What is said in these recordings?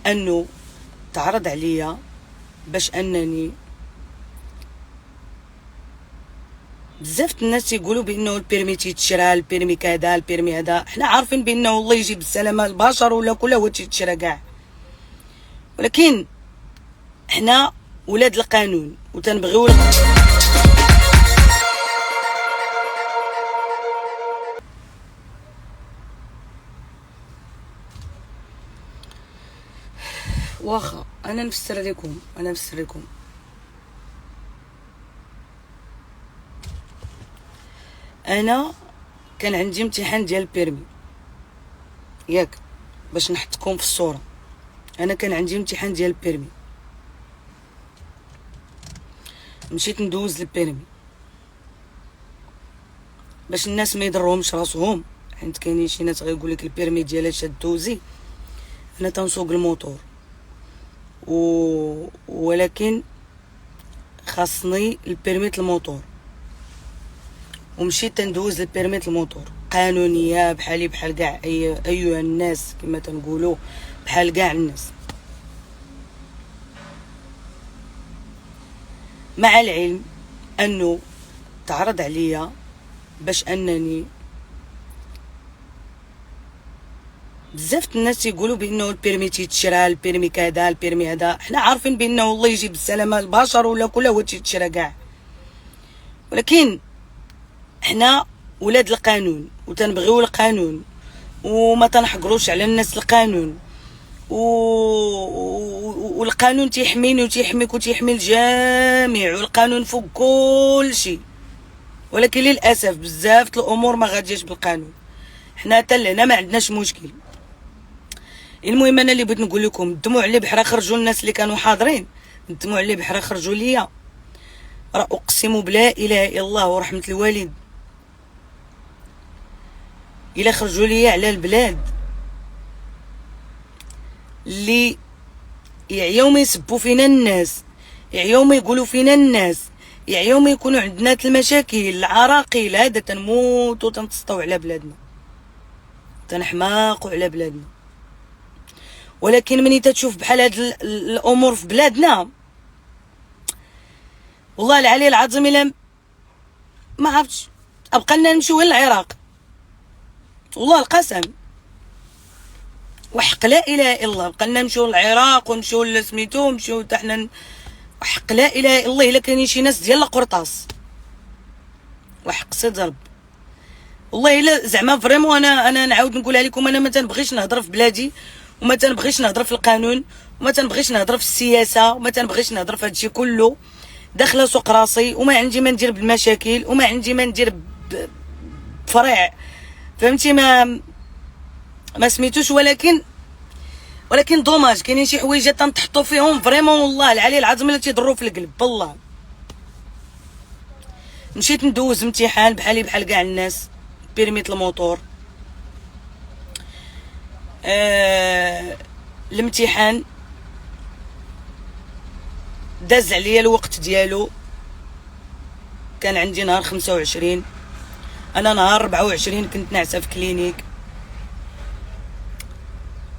انه تعرض عليا باش انني بزاف الناس تيقولوا بانه البيرمي تيتشرى، البيرمي كذا، البيرمي هذا. حنا عارفين بانه الله يجيب بالسلامه البشر ولا كل هو تيتشرى كاع، ولكن حنا ولاد القانون وتنبغيو واخا انا نفسر لكم. انا كان عندي امتحان ديال البيرمي، ياك باش نحطكم في الصوره. انا كان عندي امتحان ديال البيرمي، مشيت ندوز البيرمي باش الناس ما يضرهمش راسهم، حيت كاينين شي ناس غيقول لك البيرمي ديالها شاد دوزي. انا تنسوق الموتور ولكن خاصني البيرميت الموتور، ومشيت تندوز البيرميت الموتور قانونيه بحالي بحال كاع ايها الناس كما تنقولوا، بحال كاع الناس. مع العلم انه تعرض عليا باش انني بزاف الناس تيقولوا بانه البيرمي تيتشرى، البيرمي كذا، البيرمي هذا. حنا عارفين بانه الله يجيب بالسلامه البشر ولا كل هو تيتشرى كاع، ولكن حنا ولاد القانون وتنبغيو القانون وما تنحقروش على الناس القانون، والقانون تيحميني وتيحميك وتيحمي الجميع، والقانون فوق كل شيء. ولكن للاسف بزاف الامور ما غاديش بالقانون. حنا حتى لهنا ما عندناش مشكل. المهم انا اللي بغيت نقول لكم، الدموع اللي بحرا خرجوا الناس اللي كانوا حاضرين، الدموع اللي بحرا خرجوا ليا، راه اقسم بلا اله الا الله ورحمه الوالد الا خرجوا ليا على البلاد اللي يعيو ما يسبوا فينا الناس، يعيو ما يقولوا فينا الناس، يعيو ما يكونوا عندنا المشاكل العراقيل، هذا تنموت وتنتسطوا على بلادنا، تنحماقوا على بلادنا. ولكن مني تتشوف بحال هاد الامور في بلادنا، والله العلي العظيم الا ما عرفتش ابقى لنا نمشيو للعراق، والله القسم وحق لا اله الا الله، بقى لنا نمشيو للعراق ونمشيو لسميتو نمشيو حتى حنا، وحق لا اله الا الله الا كاينين شي ناس ديال القرطاس، وحق سيد رب. والله الا زعما فريمون انا نعاود نقولها لكم، انا ما تنبغيش نهضر في بلادي، وما تنبغيش نهضر في القانون، وما تنبغيش نهضر في السياسه، وما تنبغيش نهضر في هادشي كله. داخله سوق راسي وما عندي ما ندير بالمشاكل، وما عندي ما ندير بفرع، فهمتي؟ ما سميتوش. ولكن دوماج كاينين شي حوايج تنتحطوا فيهم فريمون والله العلي العظيم الا تيضروا في القلب. بالله مشيت ندوز امتحان بحالي بحال كاع الناس، بيرميت الموتور. الامتحان داز عليا الوقت ديالو، كان عندي نهار 25، انا نهار 24 كنت ناعسه في كلينيك،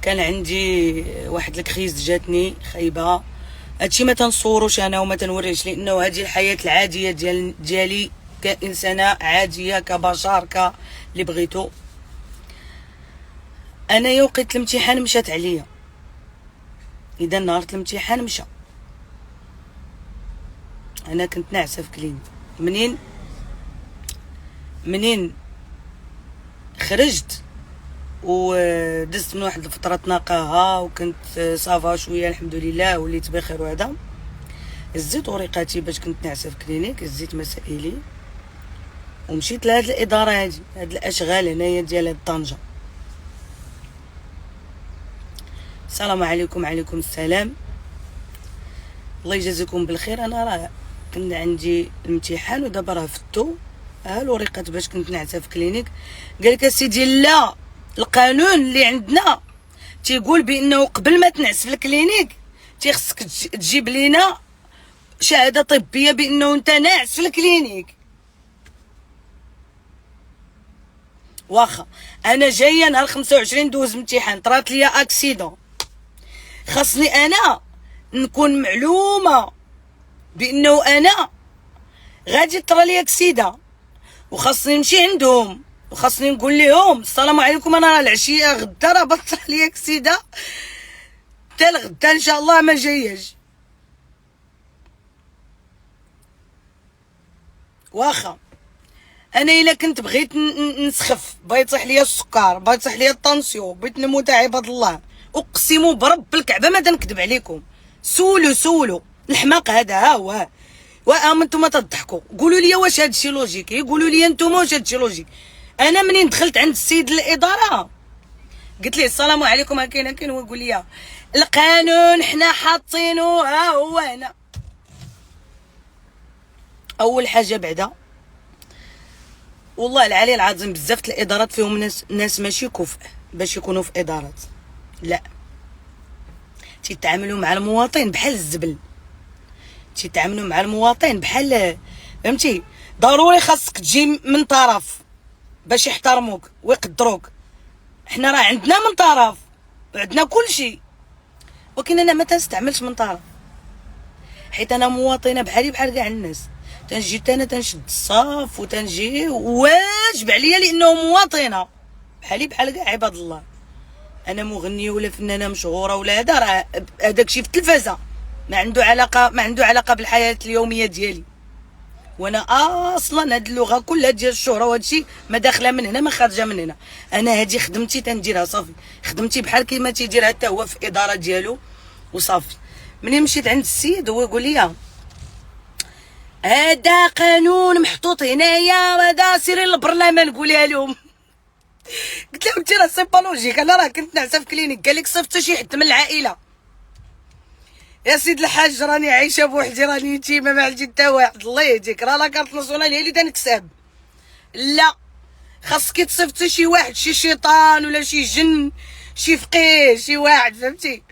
كان عندي واحد الكريز جاتني خايبه. هادشي ما تنصوروش انا وما تنوريش، لانه هذه الحياه العاديه ديالي كانسانه عاديه كبشر اللي بغيتو. انا يوقيت الامتحان مشات عليا، اذا نهار الامتحان مشى، انا كنت ناعسه في كلينيك. منين خرجت ودزت من واحد الفتره نقاهه، وكنت صافا شويه الحمد لله، وليت بخير. وهذا هزيت ورقاتي باش كنت ناعسه في كلينيك، هزيت مسائلي ومشيت لهاد الاداره هاد الاشغال هنايا ديال هاد طنجه. السلام عليكم. عليكم السلام، الله يجازيكم بالخير. انا راه كان عندي الامتحان ودابا راه فتو الورقات باش كنت ناعسه في كلينيك. قالك اسيدي لا، القانون اللي عندنا تيقول بانه قبل ما تنعس في الكلينيك تيخصك تجيب لينا شهاده طبيه بانه انت ناعس في الكلينيك. واخا انا جايه نهار 25 دوز امتحان، طرات ليا اكسيدون، خاصني انا نكون معلومه بانه انا غادي طرا ليا كسيده، وخاصني نمشي عندهم وخاصني نقول لهم السلام عليكم، انا راه العشيه غدا راه بطل ليا كسيده حتى الغدا ان شاء الله ما جاياش. واخا انا الا كنت بغيت نسخف، بغيت يطيح ليا السكر، بغيت يطيح ليا الطونسيون، بغيت نموت عباد الله، اقسم برب الكعبه ما تنكذب عليكم. سولو الحماق هذا ها هو. انتم تضحكوا، قولوا لي واش هذا الشيء لوجيكي، قولوا لي انتم واش هذا الشيء لوجيك. انا منين دخلت عند السيد الاداره قلت ليه السلام عليكم كاين هو يقول لي القانون حنا حاطينه ها هو هنا. اول حاجه بعدا والله العلي العظيم بزاف الادارات فيهم ناس ماشي كفء باش يكونوا في ادارات، لا تيتعاملوا مع المواطن بحال الزبل، تيتعاملوا مع المواطن بحال فهمتي. ضروري خاصك تجي من طرف باش يحترموك ويقدروك. حنا راه عندنا من طرف وعندنا كل شيء، ولكن انا ما تنستعملش من طرف، حيت انا مواطنه بحالي بحال كاع الناس. تنجي انا تنشد الصاف وتنجي واجب عليا لانه مواطنه بحالي بحال كاع عباد الله. انا مغنيه ولا فنانه مشهوره ولا هذا، راه هذاك شي في التلفازه، ما عنده علاقه بالحياه اليوميه ديالي. وانا اصلا هاد اللغه كلها ديال الشهره وهذا الشيء ما داخله من هنا ما خارجه من هنا. انا هذه خدمتي تنديرها صافي، خدمتي بحال كيما تيديرها حتى هو في اداره ديالو وصافي. منين مشيت عند السيد هو يقول لي هذا قانون محطوط هنايا وهذا سيري للبرلمان قوليها لهم. قلت له انت راه سي با لوجيك، انا راه كنت نعسه في كلينيك قال لك صيفط شي حد من العائله. يا سيد الحاج راني عايشه بوحدي، راني يتيمه ما عندي حتى واحد، الله يهديك راه لاكارت ناسيونال هي اللي تنكسب. لا خاصك تصيفطي شي واحد، شي شيطان ولا شي جن، شي فقيه، شي واحد فهمتي.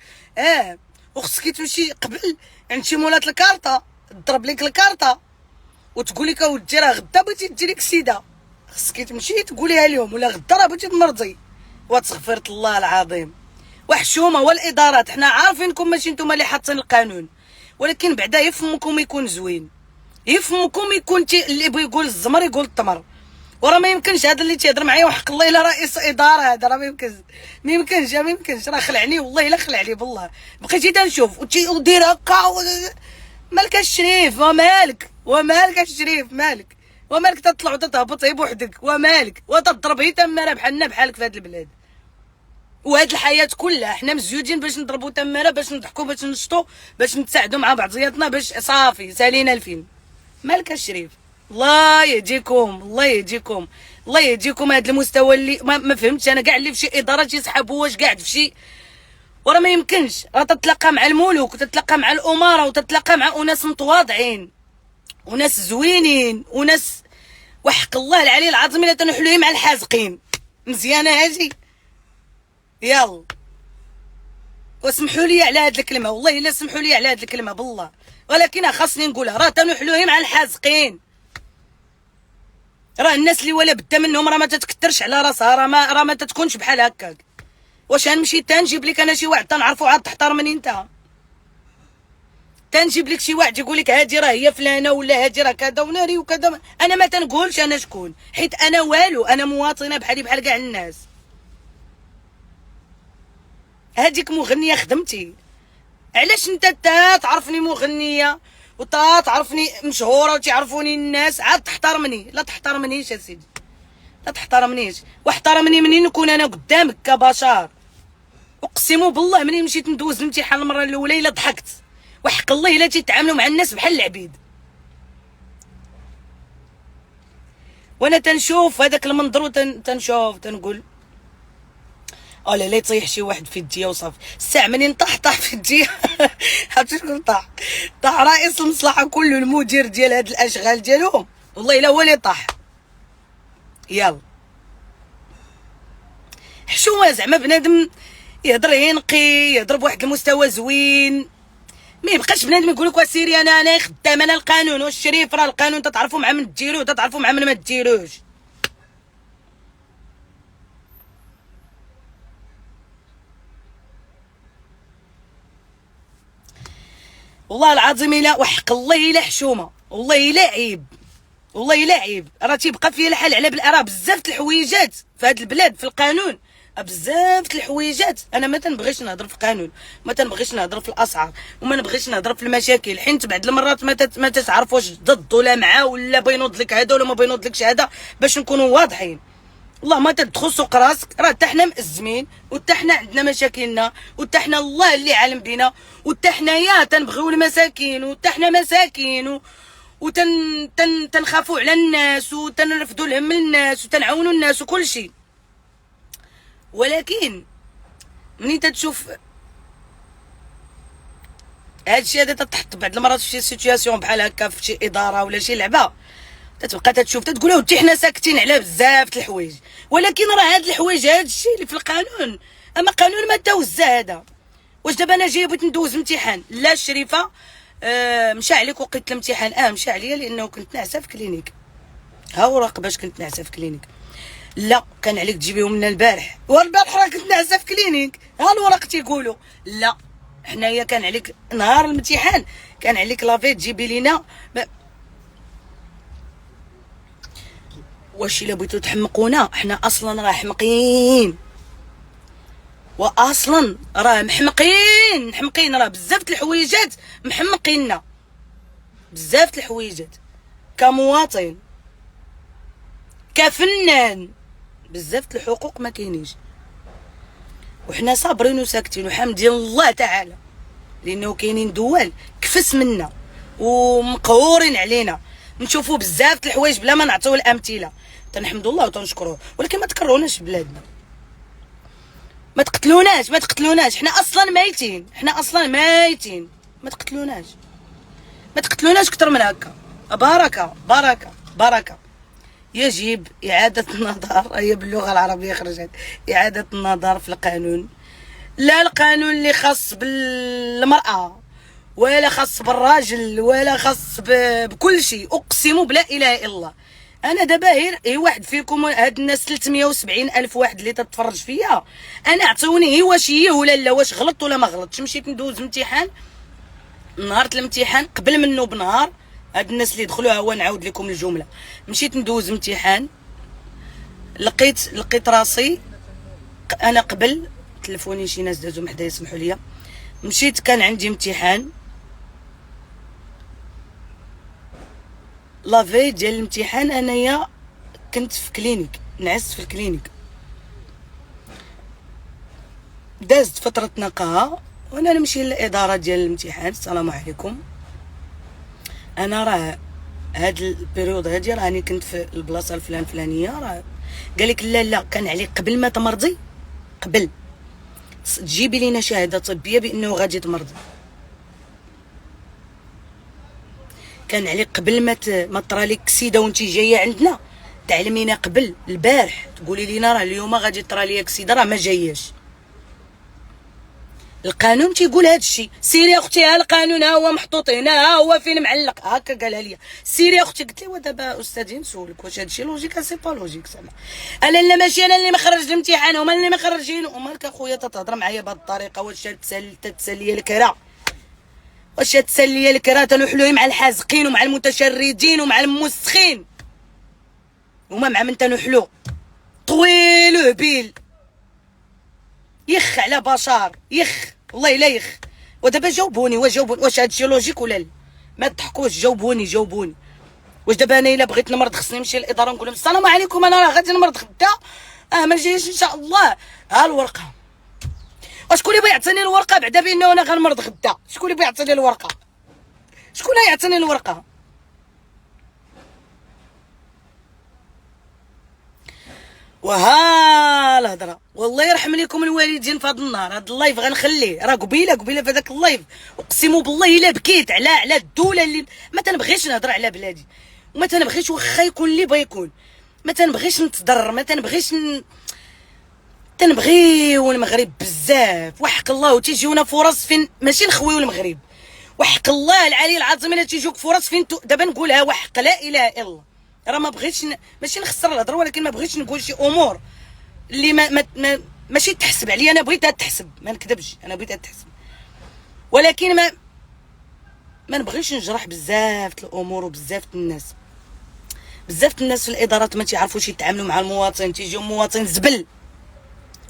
وخصك تمشي قبل عند شي مولات الكارطه تضرب لك الكارطه وتقول لك اودي راه غدا بغيتي تجي لك سيده، خصك تمشي تقوليها لهم، ولا غدا راه بغيتي تمرضي. وتغفرت الله العظيم وحشومه. والادارات حنا عارفينكم ماشي نتوما اللي حاطين القانون، ولكن بعدا يفهمكم يكون زوين، يفهمكم يكون اللي يبغي يقول الزمر يقول التمر. وراه ما يمكنش هذا اللي تيهضر معايا وحق الله الا رئيس اداره، هذا راه ما يمكنش راه خلعني والله الا خلعني بالله. بقيتي تنشوف ودير هكا مالك الشريف ومالك الشريف مالك ومالك تطلع وتتهبط غير بوحدك ومالك وتضرب هي تماره بحالنا بحالك في هذه البلاد. وهاد الحياه كلها حنا مزيودين باش نضربوا تماره، باش نضحكوا، باش نشطوا، باش نتساعدوا مع بعضياتنا، باش صافي سالينا الفيلم. مالك الشريف الله يهديكم الله يهديكم الله يهديكم. هذا المستوى اللي ما فهمتش انا كاع اللي في شي ادارات يسحبوا واش قاعد في شي، وراه ما يمكنش. راه تتلاقى مع الملوك وتتلاقى مع الامراء وتتلاقى مع اناس متواضعين وناس زوينين وناس وحق الله العلي العظيم الا تنحلوه مع الحازقين. مزيانه هاجي يلا. واسمحوا لي على هاد الكلمه والله الا سمحوا لي على هاد الكلمه بالله، ولكن خاصني نقولها، راه تنحلوه مع الحازقين. راه الناس اللي ولا بدا منهم راه ما تتكترش على راسها، راه ما تتكونش بحال هكاك. واش غنمشي تنجيب لك انا شي واحد تنعرفو عاد تحترمني انت؟ تنجيب لك شي واحد يقول لك هادي راه هي فلانه ولا هادي راه كذا وناري وكذا، انا ما تنقولش انا شكون، حيت انا والو، انا مواطنه بحالي بحال كاع الناس. هاديك مغنيه خدمتي، علاش انت تعرفني مغنيه تعرفني مشهوره وتعرفوني الناس عاد تحترمني؟ لا تحترمنيش يا سيدي، لا تحترمنيش. واحترمني منين نكون انا قدامك كبشر. اقسم بالله منين مشيت ندوز الامتحان المره الاولى الا ضحكت، وحق الله الا تيتعاملوا مع الناس بحال العبيد. وانا تنشوف هذاك المنظر تنشوف تنقول ولا لا يطيح شي واحد في الديه وصافي. الساعه منين طاح في الديه عرفتي شكون طاح رئيس المصلحه كله، المدير ديال هاد الاشغال ديالهم والله الا هو اللي طاح. يلا حشومه زعما بنادم يهضر ينقي، يهضر بواحد المستوى زوين، ما يبقاش بنادم يقول لك وسيري انا خدام انا القانون والشريف. راه القانون تتعرفوا مع من ديروه تتعرفوا مع من ما ديروش. والله العظيم الا وحق الله الا حشومه، والله الا عيب، والله الا عيب. راه تيبقى فيا الحال على راه بزاف الحويجات في هاد البلاد في القانون، بزاف الحويجات. انا ما تنبغيش نهضر في القانون، ما تنبغيش نهضر في الاسعار، وما نبغيش نهضر في المشاكل، حيت بعض المرات ما تتعرف واش ضد ولا معاه، ولا بينوض لك هذا ولا ما بينوض لكش هذا، باش نكونوا واضحين. والله ما تدخل سوق راسك، راه حتى حنا مأزمين، وحتى حنا عندنا مشاكلنا، وحتى حنا الله اللي عالم بينا، وحتى حنايا تنبغيو المساكين، وحتى حنا مساكين تنخافوا على الناس، وتنرفدوا الهم للناس، وتنعاونوا الناس وكل شيء. ولكن منين تتشوف هادشي هذا تتحط بعض المرات في شي سيتوياسيون بحال هكا، في شي اداره ولا شي لعبه، تتبقى تتشوف تتقول ودي حنا ساكتين على بزاف د الحوايج، ولكن راه هاد الحوايج هادشي اللي في القانون. اما قانون ما دوز هذا. واش دابا انا جايه بغيت ندوز امتحان؟ لا شريفه مشى عليك وقيت الامتحان؟ مشى عليا لانه كنت ناعسه في كلينيك. ها وراق باش كنت ناعسه في كلينيك. لا كان عليك تجيبيهم لنا البارح، والبارح راه كنت ناعسه في كلينيك. ها الوراق تيقولوا لا حنايا كان عليك نهار الامتحان كان عليك لافي تجيبي لينا. واش الا بغيتو تحمقونا؟ حنا اصلا راه حمقين، واصلا راه محمقين راه بزاف د الحويجات محمقيننا، بزاف د الحويجات كمواطن كفنان، بزاف د الحقوق ما كاينينش، وحنا صابرين وساكتين وحامدين الله تعالى، لانه كاينين دول كفس منا ومقهورين علينا، نشوفوا بزاف د الحوايج بلا ما نعطيو الامثله، تنحمدوا الله وتنشكروه. ولكن ما تكرهوناش في بلادنا، ما تقتلوناش، حنا اصلا ميتين، ما تقتلوناش اكثر من هكا. بركه يجب اعاده النظر، هي باللغه العربيه خرجت اعاده النظر في القانون، لا القانون اللي خاص بالمراه ولا خاص بالراجل ولا خاص بكل شيء. اقسم بلا اله الا الله، انا دابا غير واحد فيكم هاد الناس 370 الف واحد اللي تتفرج فيا، انا عطوني واش هي ولا لا، واش غلطت ولا ما غلطتش. مشيت ندوز امتحان، نهار الامتحان قبل منه بنهار، هاد الناس اللي دخلوها هو نعاود لكم الجمله، مشيت ندوز امتحان لقيت راسي انا قبل تلفوني شي ناس دازو محدا يسمحوا لي، مشيت كان عندي امتحان لافي ديال الامتحان، انايا كنت في كلينيك، نعست في الكلينيك، دازت فتره نقاهه وانا نمشي للاداره ديال الامتحان، السلام عليكم انا راه هاد البيريود هادي راني كنت في البلاصه الفلانيه، راه قال لك لا كان عليك قبل ما تمرضي، قبل تجيبي لينا شهاده طبيه بانه غادي تمرضي، كان عليك قبل ما طرا لك كسيده وانت جايه عندنا تعلمينا قبل البارح، تقولي لينا راه اليوم غادي طرا ليا كسيده راه ما جاياش. القانون تيقول هذا الشيء. سيري اختي ها القانون ها هو محطوط هنا، ها هو فين معلق، هكا قالها لي. سيري اختي، قلت لي ودابا استاذي نسولك واش هذا الشيء لوجيك؟ سي با لوجيك زعما. انا لا ماشي انا اللي مخرج الامتحان، هما اللي مخرجين. ومالك اخويا تتهضر معايا بهذه الطريقه؟ واش تتسلي الكرا؟ واش تسلي الكرا؟ تنوحلوه مع الحازقين ومع المتشردين ومع الموسخين، هما مع من تنوحلو طويل وهبيل يخ على بشار يخ، والله لا يخ. ودابا جاوبوني واش هادشي لوجيك ولا لا؟ ما تضحكوش، جاوبوني. واش دابا انا الا بغيت نمرض خصني نمشي للاداره نقول لهم السلام عليكم انا راه غادي نمرض غدا، ما جايش ان شاء الله، ها الورقه. وشكون اللي بغى يعطيني الورقه بعدا بانه انا غنمرض غدا؟ شكون اللي بغى يعطيني الورقه؟ شكون يعطيني الورقه؟ وها الهضره. والله يرحم لكم الوالدين في هذا النهار، هذا اللايف غنخليه، راه قبيله في هذاك اللايف اقسم بالله الا بكيت على الدوله اللي ما تنبغيش نهضر على بلادي، وما تنبغيش واخا يكون اللي بغى يكون، ما تنبغيش نتضرر، ما تنبغيش تنبغيو المغرب بزاف وحق الله، وتيجيونا فرص فين ماشي نخويو المغرب، وحق الله العلي العظيم الا تيجوك فرص فين دابا نقولها وحق لا اله الا الله. راه ما بغيتش ماشي نخسر الهضره، ولكن ما بغيتش نقول شي امور اللي ماشي تحسب عليا، انا بغيتها تحسب، ما نكذبش، انا بغيتها تحسب، ولكن ما نبغيش نجرح بزاف الامور وبزاف الناس. بزاف الناس في الادارات ما تيعرفوش يتعاملوا مع المواطن، تيجيو مواطن زبل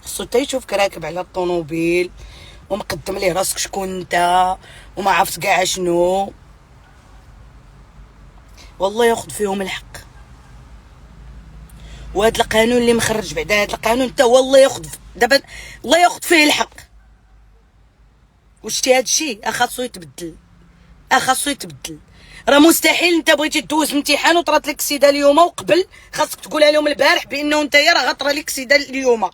خصو حتى يشوفك راكب على الطوموبيل ومقدم ليه راسك شكون انت وما عرفت كاع شنو، والله ياخذ فيهم الحق. وهذا القانون اللي مخرج بعد هذا القانون حتى هو الله ياخذ دابا، الله ياخذ فيه الحق. وشتي هذا الشيء خاصو يتبدل، خاصو يتبدل. راه مستحيل انت بغيتي دوز امتحان وطرات لك السيده اليوم وقبل خاصك تقولها لهم البارح بانه انت راه غطرى لك السيده اليوم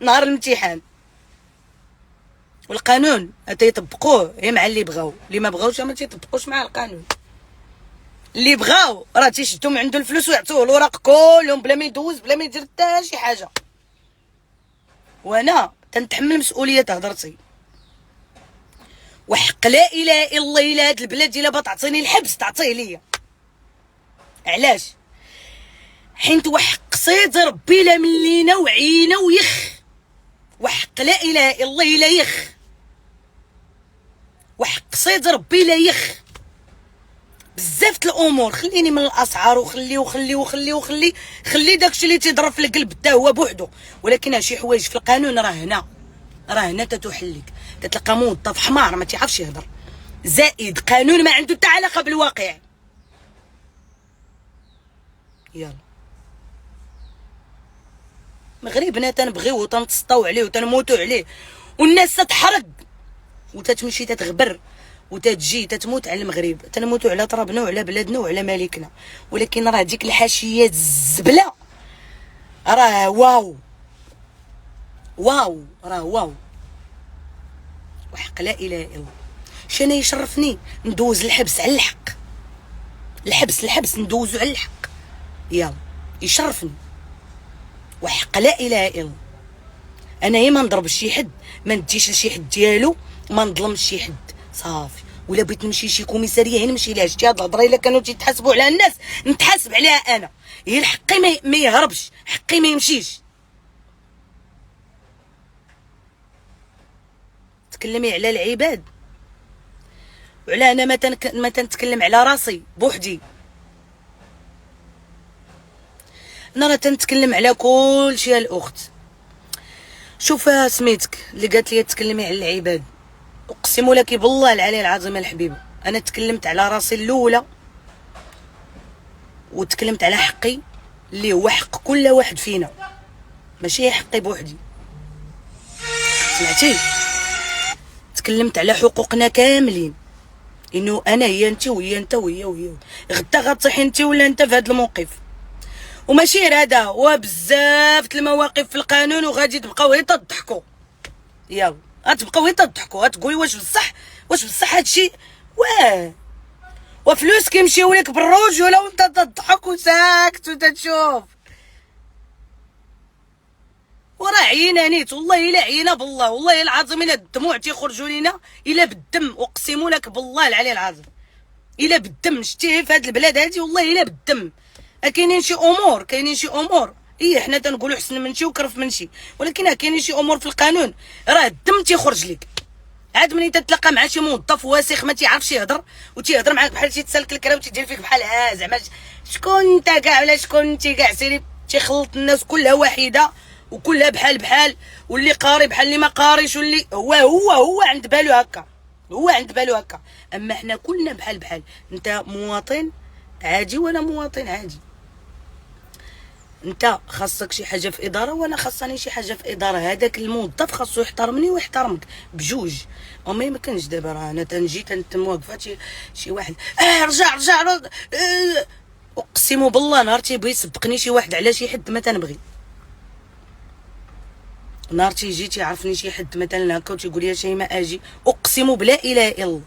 نهار الامتحان. والقانون تيطبقوه غير مع اللي بغاو، اللي ما بغاوش ما تيطبقوش مع القانون. اللي بغاو راه تيشدوا من عنده الفلوس ويعطوه الوراق كلهم بلا ما يدوز بلا ما يدير حتى شي حاجه. وانا تنتحمل مسؤوليه هضرتي، وحق لا اله الا الله الا هاد البلاد الا بغات تعطيني الحبس تعطيه ليا. علاش؟ حيت وحق صيد ربي لا ملينا وعينا ويخ، وحق لا اله الا الله لا يخ، وحق صيد ربي لا يخ. بزاف الامور خليني من الاسعار وخلي داكشي اللي تيضرب في القلب حتى هو بوحدو، ولكن شي حوايج في القانون راه هنا تتحلك. تتلقى موظف حمار ما تيعرفش يهضر، زائد قانون ما عنده حتى علاقه بالواقع. يلا مغربنا تنبغيوه وتنتسطاو عليه وتنموتوا عليه، والناس تتحرق وتتمشي تتغبر وتتجي تتموت على المغرب، تنموتوا على ترابنا وعلى بلادنا وعلى مالكنا. ولكن راه ديك الحاشيه الزبله راه واو راه واو. وحق لا اله الا الله شنو يشرفني ندوز الحبس على الحق، الحبس ندوزو على الحق. يلا يشرفني وحق لا اله الا الله. انا ما نضربش شي حد، ما نديش لشي حد ديالو، ما نظلمش شي حد صافي. ولا بغيت نمشي شي كوميساريه نمشي لها. شتي هاد الهضره الا كانوا تيتحاسبوا على الناس نتحاسب عليها انا. هي الحقي ما يهربش، حقي ما يمشيش. تكلمي على العباد وعلى انا ما تنتكلم على راسي بوحدي. انا راه تنتكلم على كل شيء. الاخت شوف سميتك اللي قالت لي تكلمي على العباد، اقسم لك بالله العلي العظيم الحبيبه انا تكلمت على راسي الاولى وتكلمت على حقي اللي هو حق كل واحد فينا، ماشي حقي بوحدي. سمعتي؟ تكلمت على حقوقنا كاملين، انه انا هي انت وهي انت وهي غدا غطيحي انت ولا انت في هذا الموقف. وماشي غير هذا، وبزاف المواقف في القانون وغادي تبقاو غير تضحكوا. يلا غتبقاو غير تضحكوا، غتقولي واش بصح هادشي وفلوس كيمشيو لك بالروج ولا وانت تضحك وساكت وتتشوف. وراه عينا نيت والله الا عينا بالله، والله العظيم الا الدموع تيخرجوا لينا الا بالدم، اقسم لك بالله العلي العظيم الا بالدم. شتيه في هاد البلاد هادي والله الا بالدم. كاينين شي امور ايه حنا تنقولوا حسن من شي وكرف من شي، ولكن كاينين شي امور في القانون راه الدم تيخرج لك. عاد ملي تتلاقى مع شي موظف واسخ ما تيعرفش يهضر وتيهضر معاك بحال تيتسالك الكلام وتيدير فيك بحال زعما شكون انت كاع ولا شكون انت كاع. سيري تيخلط الناس كلها واحده وكلها بحال واللي قاري بحال اللي ما قاريش، واللي هو عند بالو هكا، اما حنا كلنا بحال. انت مواطن عادي وانا مواطن عادي، انت خاصك شي حاجه في اداره وانا خاصني شي حاجه في اداره. هذاك الموظف خاصو يحترمني ويحترمك بجوج. وما يمكنش دابا راه انا تنجي واقفه شي واحد رجع اقسم بالله نهار تيبغي يسبقني شي واحد على شي حد ما تنبغي. نهار تيجي تيعرفني شي حد مثلا هكا وتيقول لي شيماء اجي، اقسم بلا اله الا الله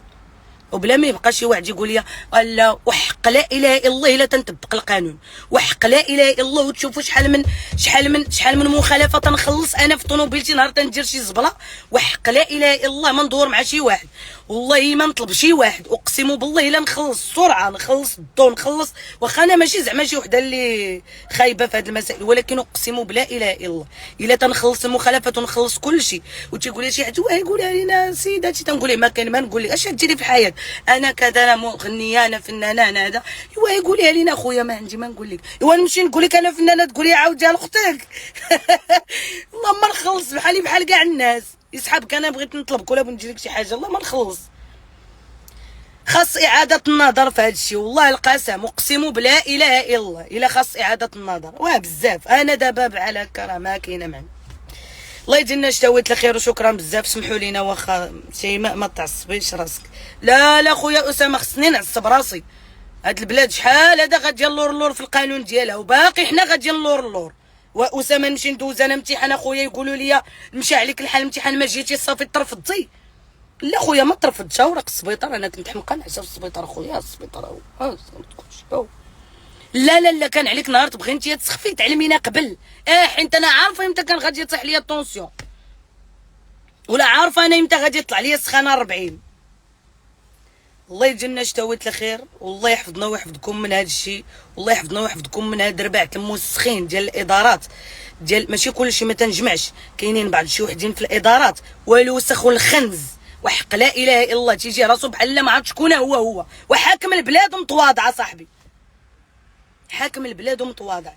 وبلا ما يبقى شي واحد يقول لي لا وحق لا اله الا الله الا تنطبق القانون، وحق لا اله الا الله. وتشوفوا شحال من مخالفه تنخلص انا في طوموبيلتي نهار تندير شي زبله. وحق لا اله الا الله ما ندور مع شي واحد، والله ما نطلب شي واحد. اقسم بالله الا نخلص السرعه، نخلص الضو، نخلص، واخا انا ماشي زعما شي وحده اللي خايبه في هذه المسائل، ولكن اقسم بلا اله الا الله الا تنخلص المخالفات ونخلص كل شيء. وتيقول لي شي حد يقولها لينا سيداتي، تنقول له ما كان، ما نقول لك اش ديري في الحياه، انا كذا، انا مغنيه، انا فنانه، انا هذا. ايوا يقوليها لينا خويا، ما عندي ما نقول لك. ايوا نمشي نقول لك انا فنانه، تقولي عاوديها لاختك. والله ما نخلص، بحالي بحال كاع الناس. يسحبك انا بغيت نطلبك ولا بغيت ندير لك شي حاجه، الله ما نخلص. خاص اعاده النظر في هذا الشيء، والله القسم اقسم بلا اله الا الله الا خاص اعاده النظر. واه بزاف انا دابا بحال هكا راه ما كاينه معنى. الله يدينا شتاويت الخير وشكرا بزاف. سمحوا لينا واخا شيماء ما تعصبيش راسك. لا لا خويا اسامه خصني نعصب راسي. هاد البلاد شحال هذا غادي اللور اللور في القانون ديالها، وباقي حنا غادي اللور اللور. واسامه نمشي ندوز انا امتحان اخويا يقولوا لي مشى عليك الحال الامتحان ما جيتي صافي ترفضتي. لا خويا ما ترفضتش، اوراق السبيطار، انا كنت حمقى نعسى في السبيطار خويا، السبيطار هو. لا لا لا كان عليك نهار تبغي انت تسخفي تعلمينا قبل. حيت انا عارفه امتى كان غادي يطيح ليا الطونسيون، ولا عارفه انا امتى غادي يطلع ليا السخانه 40. الله يجينا شتاويت الخير، والله يحفظنا ويحفظكم من هذا الشيء، والله يحفظنا ويحفظكم من هاد رباعه الموسخين ديال الادارات ديال ماشي كلشي ما تنجمعش، كاينين بعض شي وحدين في الادارات والوسخ والخنز. وحق لا اله الا الله تيجي راسو بحال ما عرفت شكون هو وحاكم البلاد متواضع صاحبي، حاكم البلاد متواضع،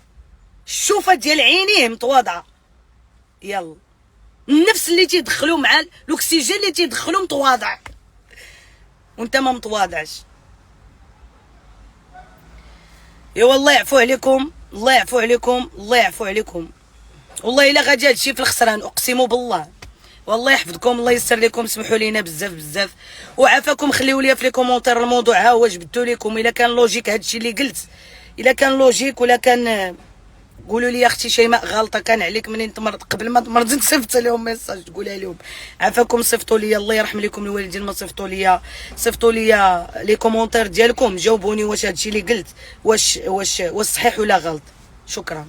الشوفه ديال عينيه متواضعه. يلا النفس اللي تيدخلوا مع الاكسجين اللي تيدخلوا متواضع، وانت ما متواضعش. يا والله يعفو عليكم، الله يعفو عليكم، الله يعفو عليكم. والله الا غادي هادشي في الخسران اقسم بالله. والله يحفظكم، الله يسر لكم، سمحوا لينا بزاف بزاف وعافاكم. خليوا لي في لي كومونتير الموضوع ها هو جبدتو لكم، الا كان لوجيك هادشي اللي قلت، الا كان لوجيك ولا كان قولوا لي يا اختي شيماء غلطه كان عليك منين تمرض قبل ما تمرض تصيفط لهم ميساج تقولها لهم. عافاكم صيفطوا لي، الله يرحم لكم الوالدين ما صيفطوا لي لي كومونتير ديالكم، جاوبوني واش هادشي اللي قلت واش صحيح ولا غلط. شكرا.